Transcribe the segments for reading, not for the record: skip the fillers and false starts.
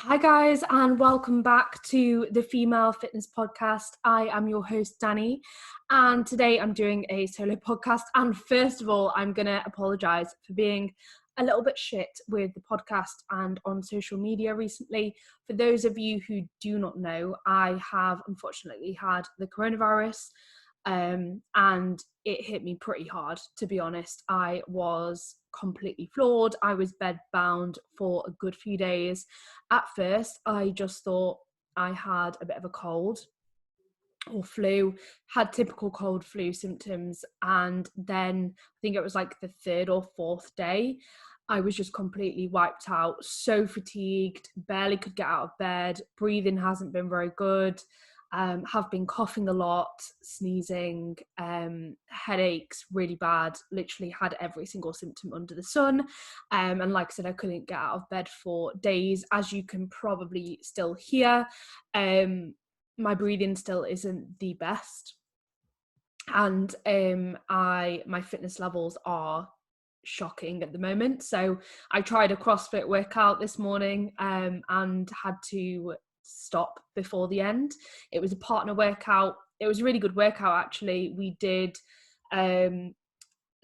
Hi guys, and welcome back to the Female Fitness Podcast. I am your host Danny, and today I'm doing a solo podcast. And first of all, I'm gonna apologize for being a little bit shit with the podcast and on social media recently. For those of you who do not know, I have unfortunately had the coronavirus, and it hit me pretty hard, to be honest. I was completely floored. I was bed bound for a good few days. At first, I just thought I had a bit of a cold or flu, had typical cold flu symptoms, and then I think it was like the third or fourth day, I was just completely wiped out, so fatigued, barely could get out of bed, breathing hasn't been very good, have been coughing a lot, sneezing, headaches really bad, literally had every single symptom under the sun. And like I said, I couldn't get out of bed for days, as you can probably still hear. My breathing still isn't the best, and my fitness levels are shocking at the moment. So I tried a CrossFit workout this morning and had to stop before the end. It was a partner workout. It was a really good workout, actually. We did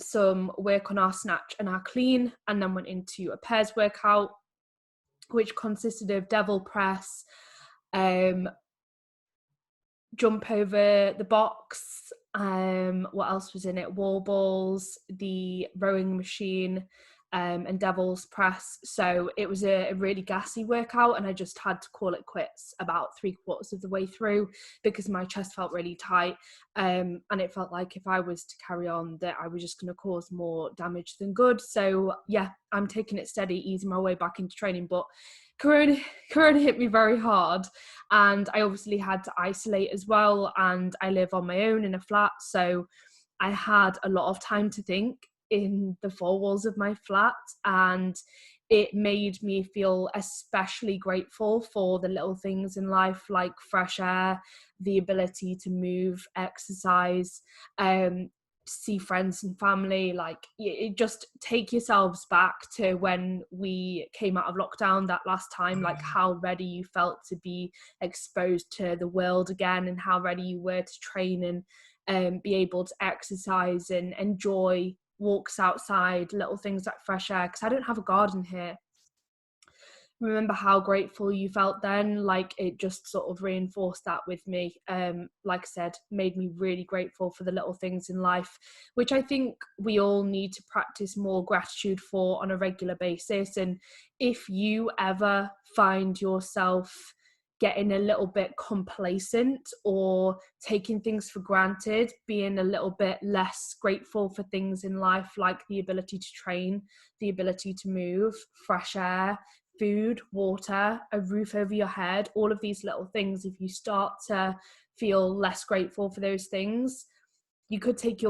some work on our snatch and our clean, and then went into a pairs workout, which consisted of devil press, jump over the box, what else was in it, wall balls, the rowing machine, and devil's press. So it was a really gassy workout, and I just had to call it quits about 3/4 of the way through because my chest felt really tight, and it felt like if I was to carry on that I was just going to cause more damage than good. So yeah, I'm taking it steady, easing my way back into training, but Corona hit me very hard, and I obviously had to isolate as well, and I live on my own in a flat, so I had a lot of time to think in the four walls of my flat, and it made me feel especially grateful for the little things in life, like fresh air, the ability to move, exercise, see friends and family. Like, it just take yourselves back to when we came out of lockdown that last time, like how ready you felt to be exposed to the world again, and how ready you were to train and be able to exercise and enjoy walks outside, little things like fresh air, because I don't have a garden here. Remember how grateful you felt then. Like, it just sort of reinforced that with me. Like I said, made me really grateful for the little things in life, which I think we all need to practice more gratitude for on a regular basis. And if you ever find yourself getting a little bit complacent or taking things for granted, being a little bit less grateful for things in life, like the ability to train, the ability to move, fresh air, food, water, a roof over your head, all of these little things, if you start to feel less grateful for those things, you could take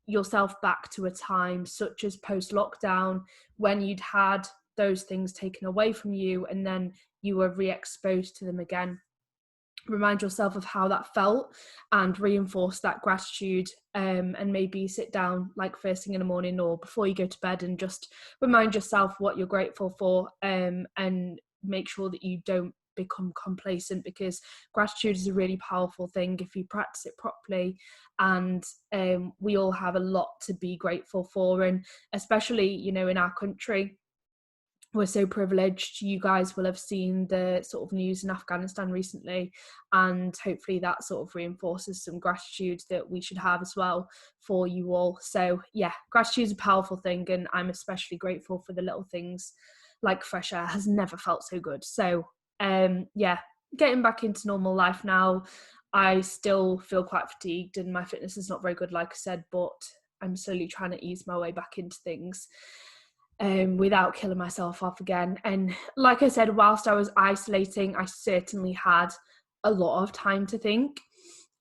yourself back to a time such as post-lockdown, when you'd had those things taken away from you and then you were re-exposed to them again. Remind yourself of how that felt and reinforce that gratitude, and maybe sit down like first thing in the morning or before you go to bed and just remind yourself what you're grateful for, and make sure that you don't become complacent, because gratitude is a really powerful thing if you practice it properly. And we all have a lot to be grateful for, and especially, you know, in our country, we're so privileged. You guys will have seen the sort of news in Afghanistan recently, and hopefully that sort of reinforces some gratitude that we should have as well for you all. So yeah, gratitude is a powerful thing, and I'm especially grateful for the little things, like fresh air has never felt so good. So yeah, getting back into normal life now. I still feel quite fatigued and my fitness is not very good, like I said, but I'm slowly trying to ease my way back into things without killing myself off again. And like I said, whilst I was isolating, I certainly had a lot of time to think.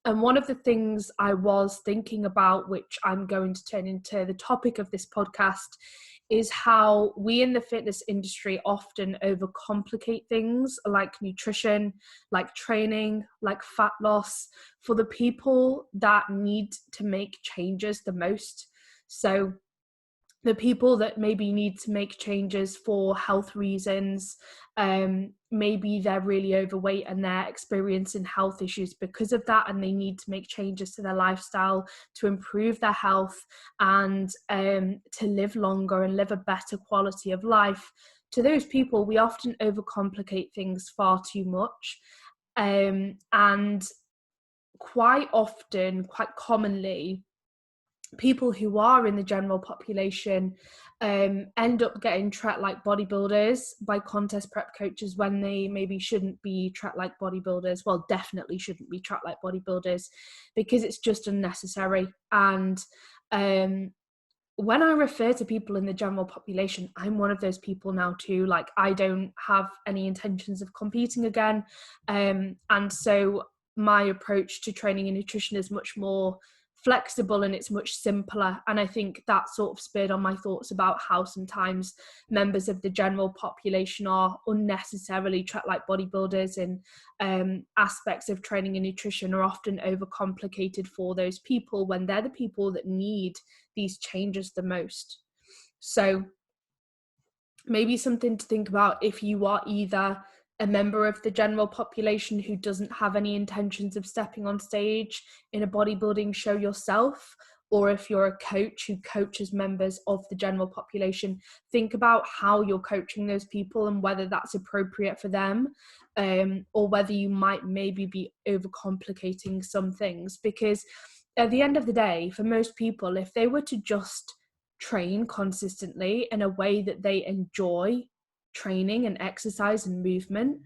And one of the things I was thinking about, which I'm going to turn into the topic of this podcast, is how we in the fitness industry often overcomplicate things like nutrition, like training, like fat loss, for the people that need to make changes the most. So the people that maybe need to make changes for health reasons, maybe they're really overweight and they're experiencing health issues because of that, and they need to make changes to their lifestyle to improve their health and to live longer and live a better quality of life. To those people, we often overcomplicate things far too much, and quite often, quite commonly, people who are in the general population end up getting tracked like bodybuilders by contest prep coaches when they maybe shouldn't be tracked like bodybuilders. Well, definitely shouldn't be tracked like bodybuilders, because it's just unnecessary. And when I refer to people in the general population, I'm one of those people now too. Like, I don't have any intentions of competing again. And so my approach to training and nutrition is much more flexible and it's much simpler. And I think that sort of spurred on my thoughts about how sometimes members of the general population are unnecessarily tracked like bodybuilders, and aspects of training and nutrition are often overcomplicated for those people when they're the people that need these changes the most. So maybe something to think about if you are either a member of the general population who doesn't have any intentions of stepping on stage in a bodybuilding show yourself, or if you're a coach who coaches members of the general population. Think about how you're coaching those people and whether that's appropriate for them, or whether you might maybe be overcomplicating some things. Because at the end of the day, for most people, if they were to just train consistently in a way that they enjoy training and exercise and movement,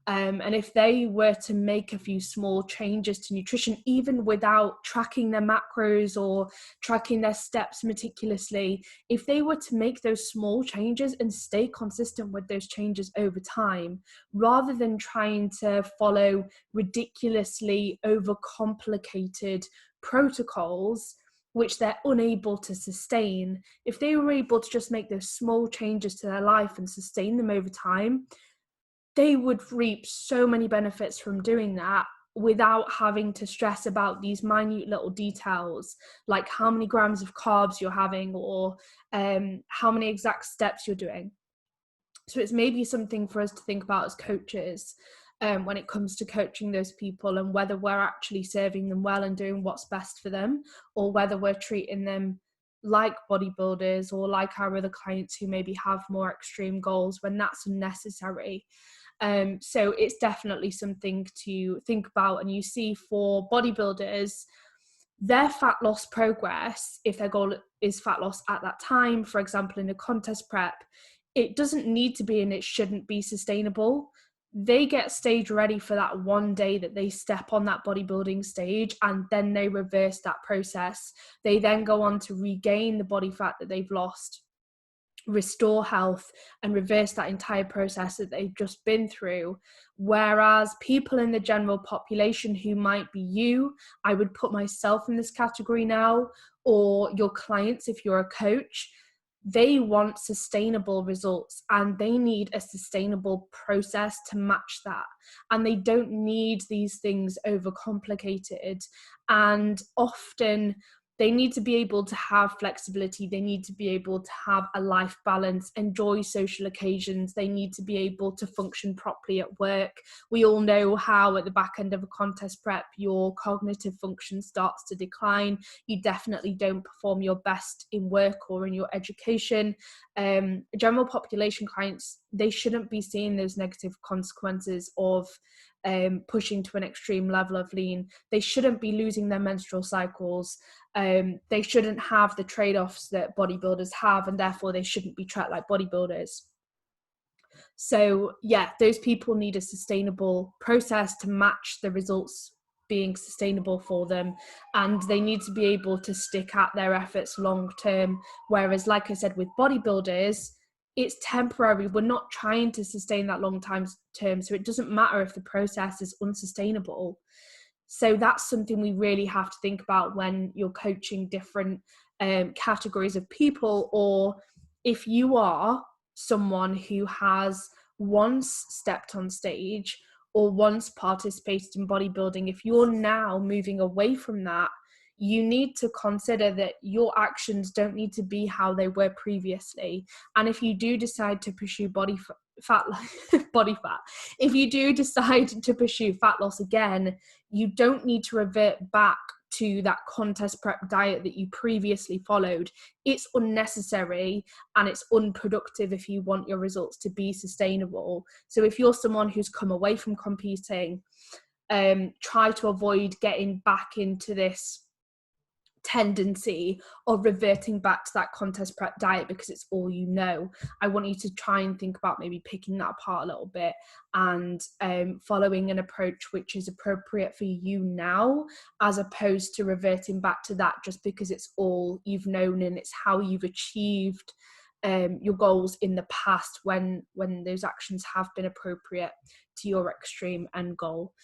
and if they were to make a few small changes to nutrition, even without tracking their macros or tracking their steps meticulously, if they were to make those small changes and stay consistent with those changes over time, rather than trying to follow ridiculously overcomplicated protocols which they're unable to sustain, if they were able to just make those small changes to their life and sustain them over time, they would reap so many benefits from doing that without having to stress about these minute little details, like how many grams of carbs you're having, or how many exact steps you're doing. So it's maybe something for us to think about as coaches, when it comes to coaching those people, and whether we're actually serving them well and doing what's best for them, or whether we're treating them like bodybuilders or like our other clients who maybe have more extreme goals when that's unnecessary. So it's definitely something to think about. And you see, for bodybuilders, their fat loss progress, if their goal is fat loss at that time, for example, in a contest prep, it doesn't need to be and it shouldn't be sustainable. They get stage ready for that one day that they step on that bodybuilding stage, and then they reverse that process. They then go on to regain the body fat that they've lost, restore health, and reverse that entire process that they've just been through. Whereas people in the general population, who might be you, I would put myself in this category now, or your clients if you're a coach, they want sustainable results and they need a sustainable process to match that. And they don't need these things overcomplicated. And often they need to be able to have flexibility. They need to be able to have a life balance, enjoy social occasions. They need to be able to function properly at work. We all know how at the back end of a contest prep, your cognitive function starts to decline. You definitely don't perform your best in work or in your education. General population clients, they shouldn't be seeing those negative consequences of pushing to an extreme level of lean. They shouldn't be losing their menstrual cycles. They shouldn't have the trade-offs that bodybuilders have, and therefore they shouldn't be tracked like bodybuilders. So yeah, those people need a sustainable process to match the results being sustainable for them, and they need to be able to stick at their efforts long term. Whereas, like I said, with bodybuilders, it's temporary. We're not trying to sustain that long term, so it doesn't matter if the process is unsustainable. So that's something we really have to think about when you're coaching different categories of people, or if you are someone who has once stepped on stage or once participated in bodybuilding, if you're now moving away from that, you need to consider that your actions don't need to be how they were previously. And if you do decide to pursue body fat if you do decide to pursue fat loss again, you don't need to revert back to that contest prep diet that you previously followed. It's unnecessary and it's unproductive if you want your results to be sustainable. So if you're someone who's come away from competing, try to avoid getting back into this tendency of reverting back to that contest prep diet because it's all you know. I want you to try and think about maybe picking that apart a little bit and following an approach which is appropriate for you now, as opposed to reverting back to that just because it's all you've known and it's how you've achieved your goals in the past when those actions have been appropriate to your extreme end goal.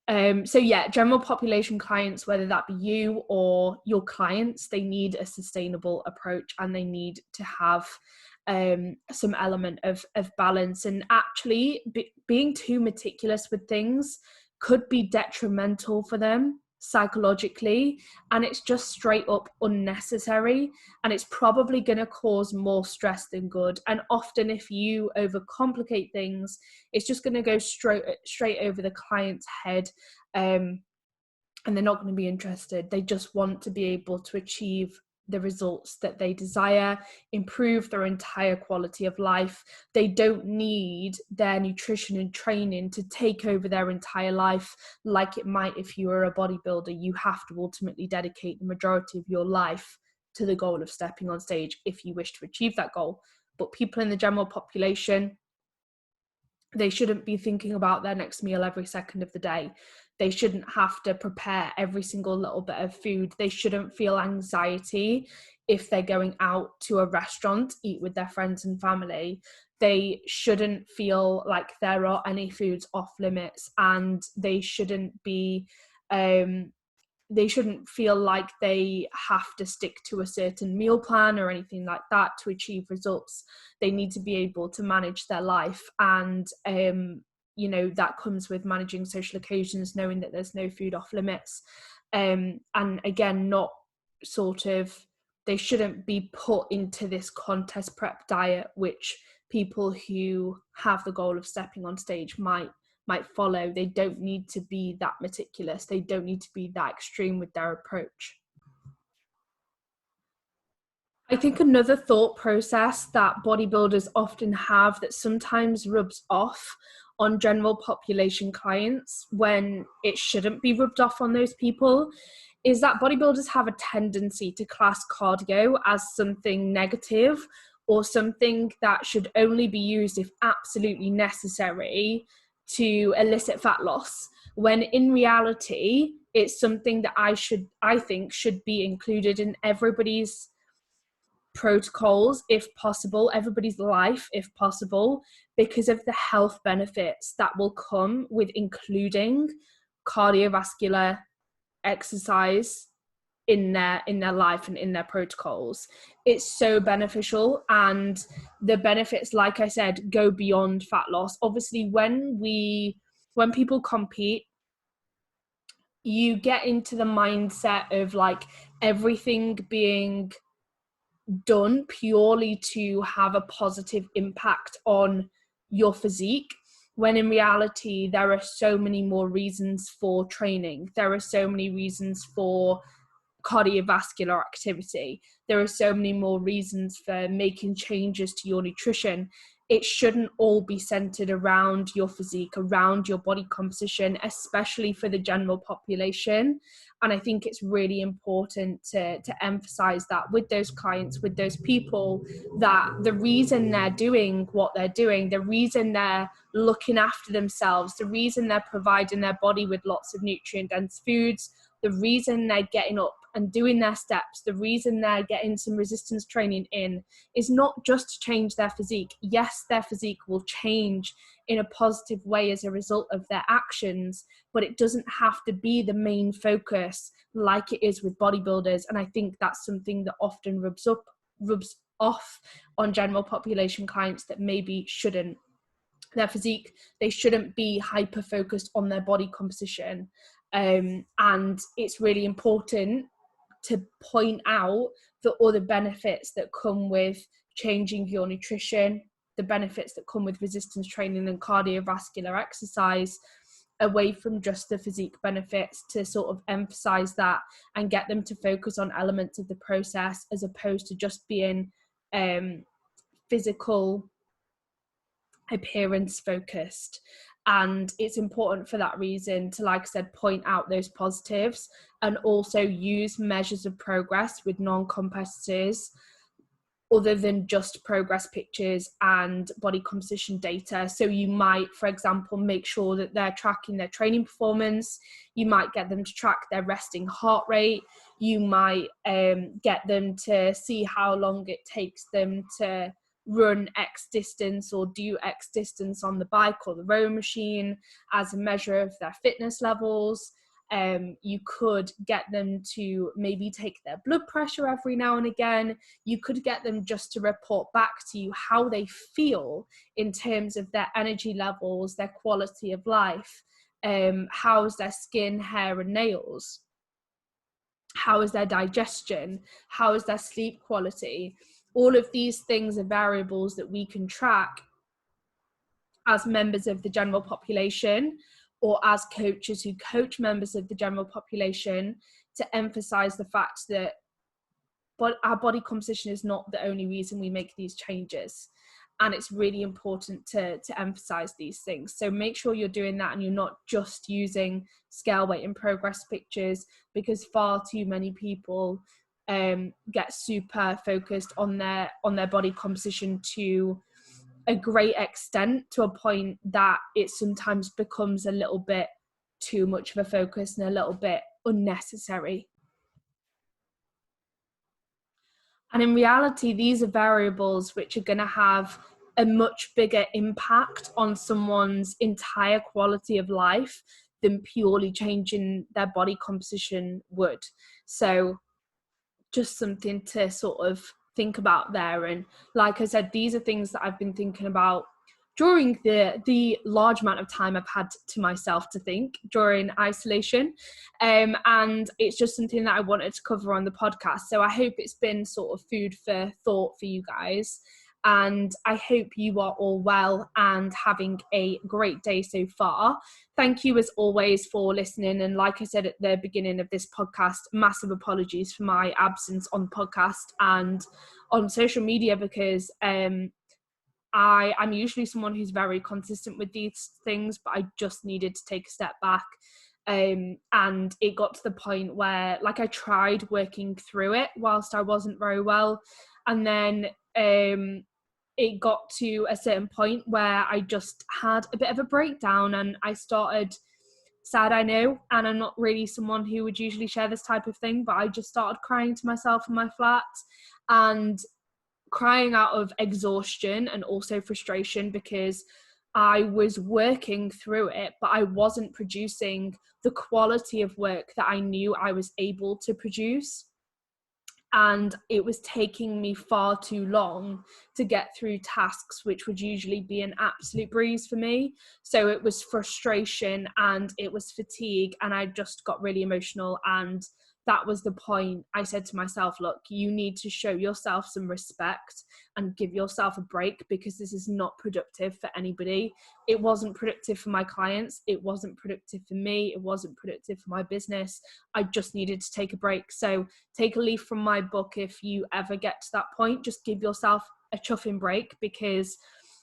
So yeah, general population clients, whether that be you or your clients, they need a sustainable approach and they need to have some element of balance. And actually being too meticulous with things could be detrimental for them psychologically, and it's just straight up unnecessary, and it's probably going to cause more stress than good. And often if you overcomplicate things, it's just going to go straight over the client's head, and they're not going to be interested. They just want to be able to achieve the results that they desire, improve their entire quality of life. They don't need their nutrition and training to take over their entire life like it might if you were a bodybuilder. You have to ultimately dedicate the majority of your life to the goal of stepping on stage if you wish to achieve that goal. But people in the general population, they shouldn't be thinking about their next meal every second of the day. They shouldn't have to prepare every single little bit of food. They shouldn't feel anxiety if they're going out to a restaurant, eat with their friends and family. They shouldn't feel like there are any foods off limits, and they shouldn't feel like they have to stick to a certain meal plan or anything like that to achieve results. They need to be able to manage their life, and that comes with managing social occasions, knowing that there's no food off limits, and again, they shouldn't be put into this contest prep diet which people who have the goal of stepping on stage might follow. They don't need to be that meticulous. They don't need to be that extreme with their approach. I think another thought process that bodybuilders often have that sometimes rubs off on general population clients when it shouldn't be rubbed off on those people is that bodybuilders have a tendency to class cardio as something negative or something that should only be used if absolutely necessary to elicit fat loss, when in reality it's something that I think should be included in everybody's protocols if possible, everybody's life if possible, because of the health benefits that will come with including cardiovascular exercise in their life and in their protocols. It's so beneficial, and the benefits, like I said, go beyond fat loss. Obviously when people compete, you get into the mindset of like everything being done purely to have a positive impact on your physique, when in reality there are so many more reasons for training. There are so many reasons for cardiovascular activity. There are so many more reasons for making changes to your nutrition. It shouldn't all be centered around your physique, around your body composition, especially for the general population. And I think it's really important to emphasize that with those clients, with those people, that the reason they're doing what they're doing, the reason they're looking after themselves, the reason they're providing their body with lots of nutrient-dense foods, the reason they're getting up and doing their steps, the reason they're getting some resistance training in, is not just to change their physique. Yes, their physique will change in a positive way as a result of their actions, but it doesn't have to be the main focus like it is with bodybuilders. And I think that's something that often rubs off on general population clients that maybe shouldn't. Their physique, they shouldn't be hyper focused on their body composition. And it's really important to point out the other benefits that come with changing your nutrition, the benefits that come with resistance training and cardiovascular exercise, away from just the physique benefits, to sort of emphasize that and get them to focus on elements of the process as opposed to just being physical appearance focused. And it's important for that reason to, like I said, point out those positives and also use measures of progress with non-competitors other than just progress pictures and body composition data. So you might, for example, make sure that they're tracking their training performance. You might get them to track their resting heart rate. You might get them to see how long it takes them to run X distance or do X distance on the bike or the rowing machine as a measure of their fitness levels. You could get them to maybe take their blood pressure every now and again. You could get them just to report back to you how they feel in terms of their energy levels, their quality of life, how's their skin, hair and nails, how is their digestion, how is their sleep quality. All of these things are variables that we can track as members of the general population or as coaches who coach members of the general population, to emphasize the fact that our body composition is not the only reason we make these changes. And it's really important to emphasize these things. So make sure you're doing that and you're not just using scale weight and progress pictures, because far too many people get super focused on their body composition to a great extent, to a point that it sometimes becomes a little bit too much of a focus and a little bit unnecessary. And in reality, these are variables which are going to have a much bigger impact on someone's entire quality of life than purely changing their body composition would. So just something to sort of think about there. And like I said, these are things that I've been thinking about during the large amount of time I've had to myself to think during isolation. And it's just something that I wanted to cover on the podcast. So I hope it's been sort of food for thought for you guys. And I hope you are all well and having a great day so far. Thank you as always for listening. And like I said at the beginning of this podcast, massive apologies for my absence on the podcast and on social media, because I'm usually someone who's very consistent with these things, but I just needed to take a step back. And it got to the point where, like, I tried working through it whilst I wasn't very well. And then it got to a certain point where I just had a bit of a breakdown and I started, sad I know, and I'm not really someone who would usually share this type of thing, but I just started crying to myself in my flat and crying out of exhaustion and also frustration, because I was working through it, but I wasn't producing the quality of work that I knew I was able to produce. And it was taking me far too long to get through tasks which would usually be an absolute breeze for me. So it was frustration and it was fatigue, and I just got really emotional. And that was the point. I said to myself, look, you need to show yourself some respect and give yourself a break, because this is not productive for anybody. It wasn't productive for my clients. It wasn't productive for me. It wasn't productive for my business. I just needed to take a break. So take a leaf from my book. If you ever get to that point, just give yourself a chuffing break, because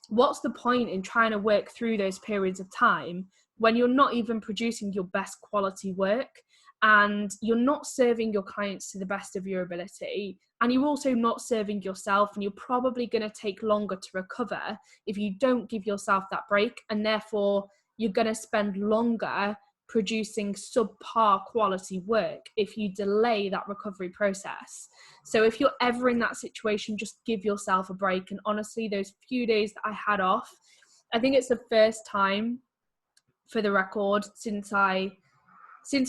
what's the point in trying to work through those periods of time when you're not even producing your best quality work? And you're not serving your clients to the best of your ability, and you're also not serving yourself, and you're probably going to take longer to recover if you don't give yourself that break, and therefore you're going to spend longer producing subpar quality work if you delay that recovery process. So if you're ever in that situation, just give yourself a break. And honestly, those few days that I had off, I think it's the first time, for the record, since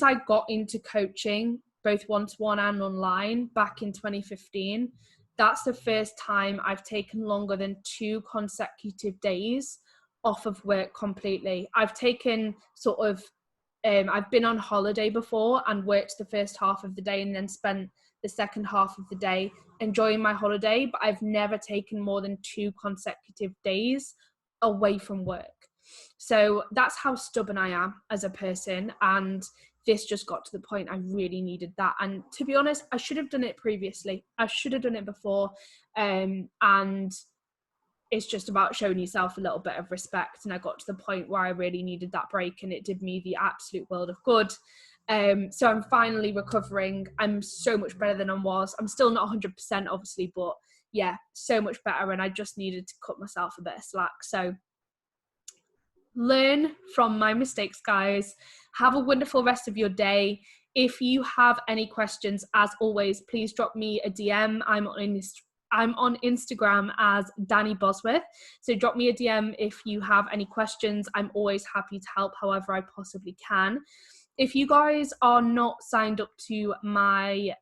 I got into coaching, both one-to-one and online, back in 2015, that's the first time I've taken longer than 2 consecutive days off of work completely. I've taken I've been on holiday before and worked the first half of the day and then spent the second half of the day, enjoying my holiday, but I've never taken more than 2 consecutive days away from work. So that's how stubborn I am as a person, and this just got to the point I really needed that. And to be honest, I should have done it previously. I should have done it before. And it's just about showing yourself a little bit of respect. And I got to the point where I really needed that break, and it did me the absolute world of good. So I'm finally recovering. I'm so much better than I was. I'm still not 100% obviously, but yeah, so much better. And I just needed to cut myself a bit of slack. So learn from my mistakes, guys. Have a wonderful rest of your day. If you have any questions, as always, please drop me a DM. I'm on Instagram as Danny Bosworth. So drop me a DM if you have any questions. I'm always happy to help however I possibly can. If you guys are not signed up to my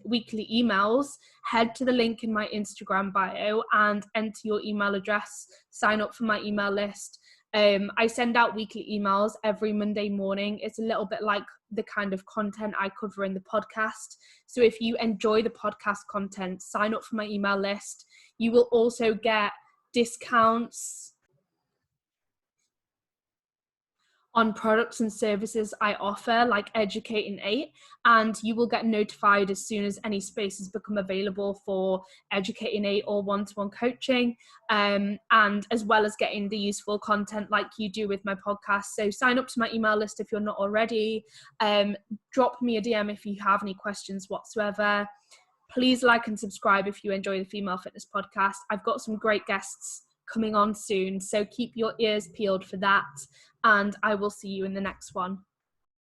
weekly emails, head to the link in my Instagram bio and enter your email address. Sign up for my email list. I send out weekly emails every Monday morning. It's a little bit like the kind of content I cover in the podcast. So if you enjoy the podcast content, sign up for my email list. You will also get discounts on products and services I offer, like Educating 8, and you will get notified as soon as any spaces become available for Educating 8 or one-to-one coaching, and as well as getting the useful content like you do with my podcast. So sign up to my email list if you're not already. Drop me a DM if you have any questions whatsoever. Please like and subscribe if you enjoy the Female Fitness Podcast. I've got some great guests coming on soon, so keep your ears peeled for that, and I will see you in the next one.